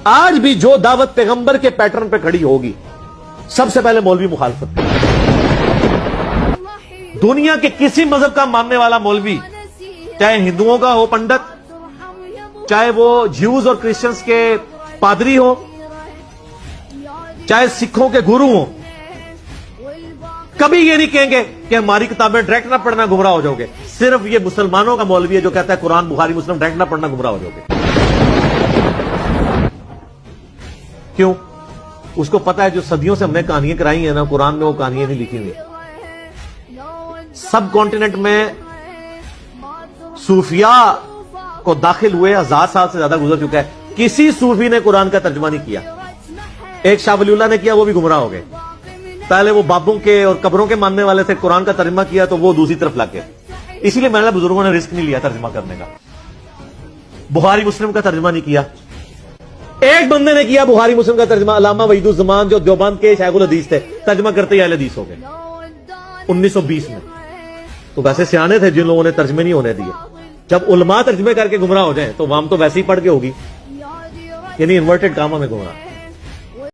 آج بھی جو دعوت پیغمبر کے پیٹرن پہ کھڑی ہوگی سب سے پہلے مولوی مخالفت کرے. دنیا کے کسی مذہب کا ماننے والا مولوی، چاہے ہندوؤں کا ہو پنڈت، چاہے وہ جیوز اور کرسچنز کے پادری ہو، چاہے سکھوں کے گرو ہوں، کبھی یہ نہیں کہیں گے کہ ہماری کتابیں ڈائریکٹ نہ پڑھنا گمراہ ہو جاؤ گے. صرف یہ مسلمانوں کا مولوی ہے جو کہتا ہے قرآن بخاری مسلم ڈائریکٹ نہ پڑھنا گمراہ ہو جاؤ گے. کیوں؟ اس کو پتا ہے جو صدیوں سے ہم نے کہانیاں کرائی ہیں نا، قرآن میں وہ کہانیاں نہیں لکھی ہوئی. سب کانٹیننٹ میں صوفیاء کو داخل ہوئے 1000 سال سے زیادہ گزر چکا ہے، کسی صوفی نے قرآن کا ترجمہ نہیں کیا. ایک شاہ ولی اللہ نے کیا، وہ بھی گمراہ ہو گئے. پہلے وہ بابوں کے اور قبروں کے ماننے والے تھے، قرآن کا ترجمہ کیا تو وہ دوسری طرف لگ گئے. اسی لیے میرے بزرگوں نے رسک نہیں لیا ترجمہ کرنے کا. بخاری مسلم کا ترجمہ نہیں کیا. ایک بندے نے کیا بخاری مسلم کا ترجمہ، علامہ وحید الزمان جو دیوبند کے شیخ الحدیث تھے، ترجمہ کرتے ہی اہل حدیث ہو گئے 1920 میں. تو ویسے سیانے تھے جن لوگوں نے ترجمے نہیں ہونے دیے. جب علماء ترجمے کر کے گمراہ ہو جائیں تو عوام تو ویسے ہی پڑھ کے ہوگی، یعنی انورٹڈ کاموں میں گمراہ.